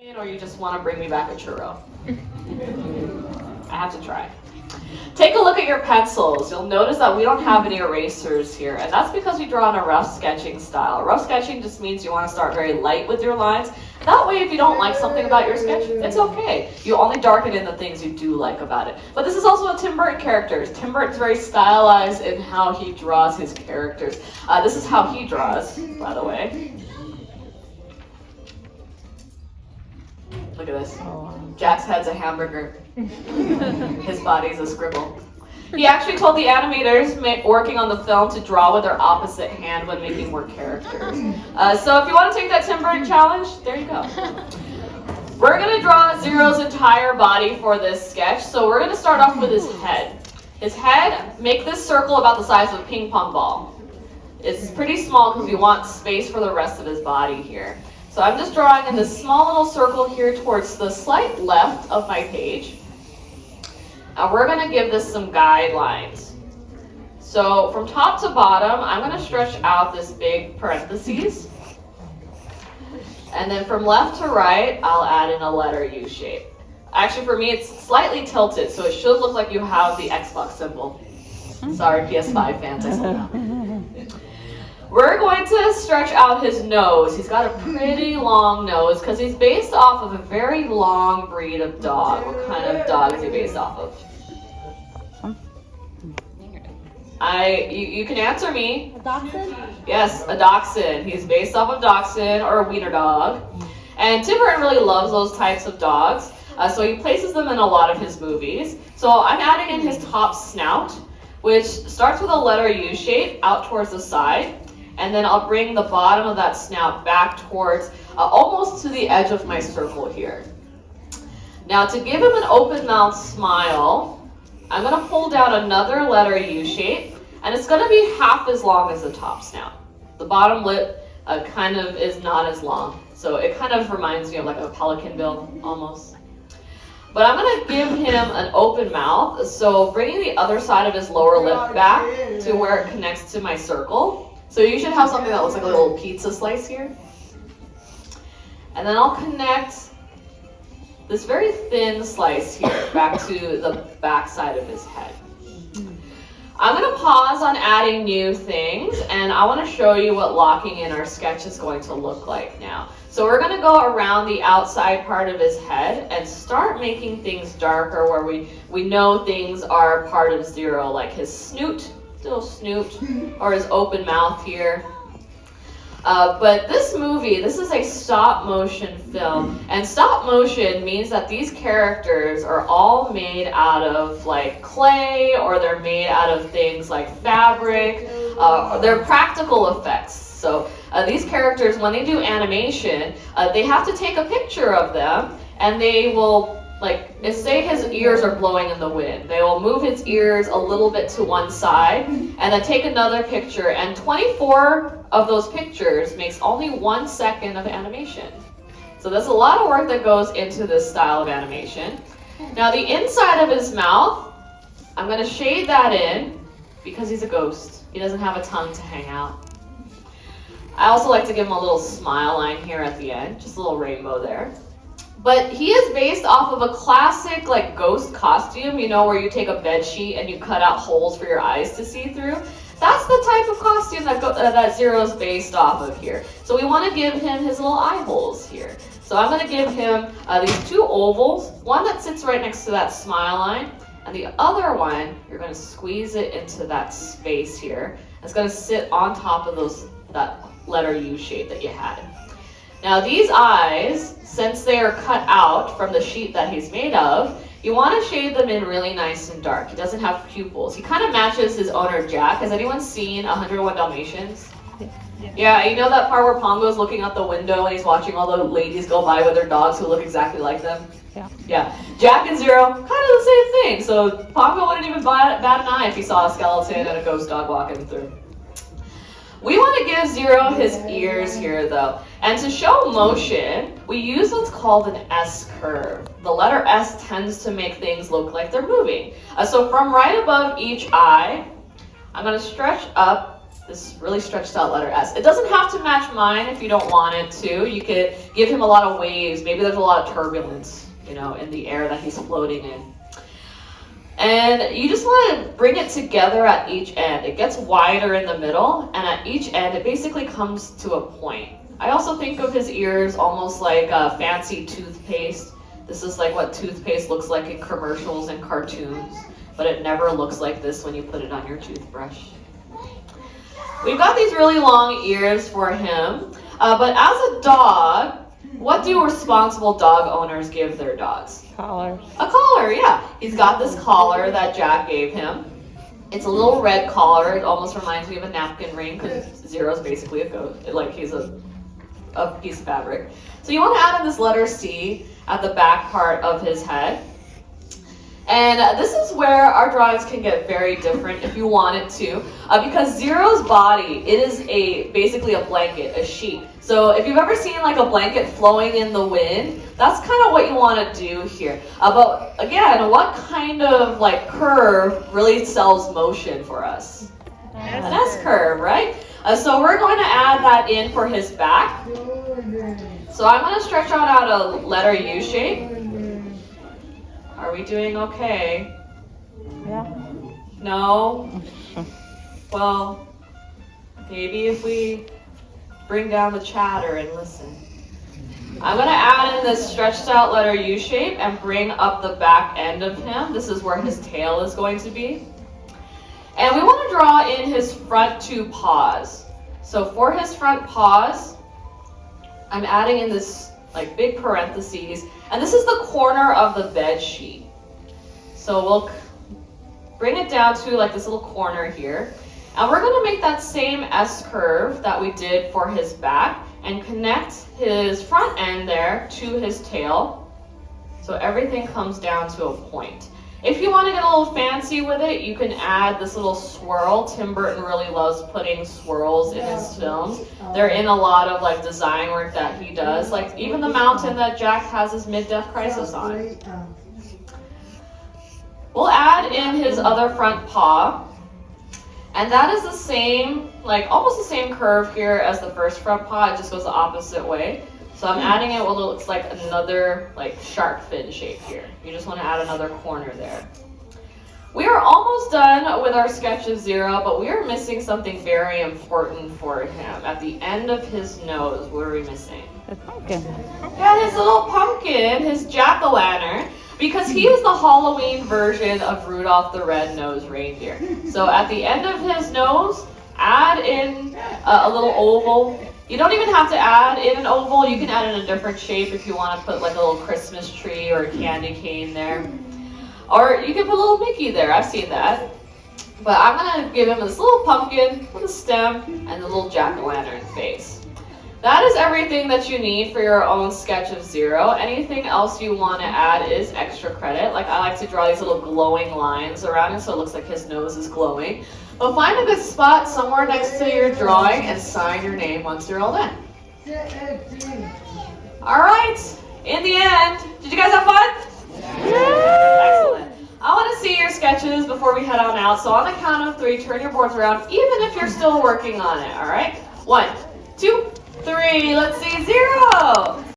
Or you just want to bring me back a churro? I have to try. Take a look at your pencils. You'll notice that we don't have any erasers here, and that's because we draw in a rough sketching style. Rough sketching just means you want to start very light with your lines. That way, if you don't like something about your sketch, it's okay. You only darken in the things you do like about it. But this is also a Tim Burton character. Tim Burton's very stylized in how he draws his characters. This is how he draws, by the way. Look at this. Jack's head's a hamburger. His body's a scribble. He actually told the animators working on the film to draw with their opposite hand when making more characters. So if you want to take that Tim Burton challenge, there you go. We're going to draw Zero's entire body for this sketch. So we're going to start off with his head. His head, make this circle about the size of a ping pong ball. It's pretty small because we want space for the rest of his body here. So I'm just drawing in this small little circle here towards the slight left of my page. And we're going to give this some guidelines. So from top to bottom, I'm going to stretch out this big parentheses. And then from left to right, I'll add in a letter U shape. Actually, for me, it's slightly tilted, so it should look like you have the Xbox symbol. Sorry, PS5 fans, I sold out. We're going to stretch out his nose. He's got a pretty long nose because he's based off of a very long breed of dog. What kind of dog is he based off of? You can answer me. A dachshund? Yes, a dachshund. He's based off of dachshund or a wiener dog. And Tim Burton really loves those types of dogs. So he places them in a lot of his movies. So I'm adding in his top snout, which starts with a letter U shape out towards the side. And then I'll bring the bottom of that snout back towards almost to the edge of my circle here. Now to give him an open mouth smile, I'm going to pull down another letter U shape, and it's going to be half as long as the top snout. The bottom lip kind of is not as long, so it kind of reminds me of like a pelican bill almost. But I'm going to give him an open mouth, so bringing the other side of his lower lip back to where it connects to my circle. So you should have something that looks like a little pizza slice here. And then I'll connect this very thin slice here back to the back side of his head. I'm going to pause on adding new things, and I want to show you what locking in our sketch is going to look like now. So we're going to go around the outside part of his head and start making things darker where we know things are part of Zero, like his snoot, little snoot, or his open mouth here. But this movie, this is a stop motion film, and stop motion means that these characters are all made out of like clay, or they're made out of things like fabric. They're practical effects. So these characters, when they do animation, they have to take a picture of them, and they will, like, say his ears are blowing in the wind. They will move his ears a little bit to one side and then take another picture. And 24 of those pictures makes only 1 second of animation. So there's a lot of work that goes into this style of animation. Now the inside of his mouth, I'm going to shade that in because he's a ghost. He doesn't have a tongue to hang out. I also like to give him a little smile line here at the end, just a little rainbow there. But he is based off of a classic like ghost costume, you know, where you take a bed sheet and you cut out holes for your eyes to see through. That's the type of costume that Zero's based off of here. So we want to give him his little eye holes here. So I'm going to give him these two ovals, one that sits right next to that smile line, and the other one, you're going to squeeze it into that space here. It's going to sit on top of that letter U shape that you had. Now these eyes, since they are cut out from the sheet that he's made of, you want to shade them in really nice and dark. He doesn't have pupils. He kind of matches his owner, Jack. Has anyone seen 101 Dalmatians? Yeah, you know that part where Pongo's looking out the window and he's watching all the ladies go by with their dogs who look exactly like them? Yeah. Jack and Zero, kind of the same thing. So Pongo wouldn't even bat an eye if he saw a skeleton and a ghost dog walking through. We want to give Zero his ears here though. And to show motion, we use what's called an S curve. The letter S tends to make things look like they're moving. So from right above each eye, I'm going to stretch up this really stretched out letter S. It doesn't have to match mine if you don't want it to. You could give him a lot of waves. Maybe there's a lot of turbulence, you know, in the air that he's floating in. And you just want to bring it together at each end. It gets wider in the middle, and at each end, it basically comes to a point. I also think of his ears almost like a fancy toothpaste. This is like what toothpaste looks like in commercials and cartoons, but it never looks like this when you put it on your toothbrush. We've got these really long ears for him, but as a dog, what do responsible dog owners give their dogs? Collar. A collar, yeah. He's got this collar that Jack gave him. It's a little red collar. It almost reminds me of a napkin ring because Zero's basically a goat. Like he's a piece of fabric. So you want to add in this letter C at the back part of his head. And this is where our drawings can get very different if you want it to, because Zero's body, it is basically a blanket, a sheet. So if you've ever seen like a blanket flowing in the wind, that's kind of what you want to do here. But again, what kind of like curve really sells motion for us? An S curve, right? So we're going to add that in for his back. So I'm going to stretch out a letter U shape. Are we doing okay? Yeah. No? Well, maybe if we bring down the chatter and listen. I'm going to add in this stretched out letter U shape and bring up the back end of him. This is where his tail is going to be. And we want to draw in his front two paws. So for his front paws, I'm adding in this like big parentheses, and this is the corner of the bed sheet. So we'll bring it down to like this little corner here, and we're going to make that same S curve that we did for his back and connect his front end there to his tail, so everything comes down to a point. If you want to get a little fancy with it, you can add this little swirl. Tim Burton really loves putting swirls in his films. They're in a lot of like design work that he does, like even the mountain that Jack has his mid-death crisis on. We'll add in his other front paw, and that is the same, like almost the same curve here as the first front paw. It just goes the opposite way. So I'm adding it what looks like another like shark fin shape here. You just want to add another corner there. We are almost done with our sketch of Zero, but we are missing something very important for him. At the end of his nose, what are we missing? The pumpkin. Yeah, his little pumpkin, his jack-o'-lantern, because he is the Halloween version of Rudolph the Red-Nosed Reindeer. So at the end of his nose, add in a little oval. You don't even have to add in an oval. You can add in a different shape if you want to put like a little Christmas tree or a candy cane there. Or you can put a little Mickey there. I've seen that. But I'm going to give him this little pumpkin with a stem and the little jack-o'-lantern face. That is everything that you need for your own sketch of Zero. Anything else you want to add is extra credit. Like I like to draw these little glowing lines around him so it looks like his nose is glowing. But find a good spot somewhere next to your drawing and sign your name once you're all done. All right, in the end, did you guys have fun? Excellent. I want to see your sketches before we head on out. So on the count of 3, turn your boards around, even if you're still working on it, all right? 1, 2, 3, let's see, 0.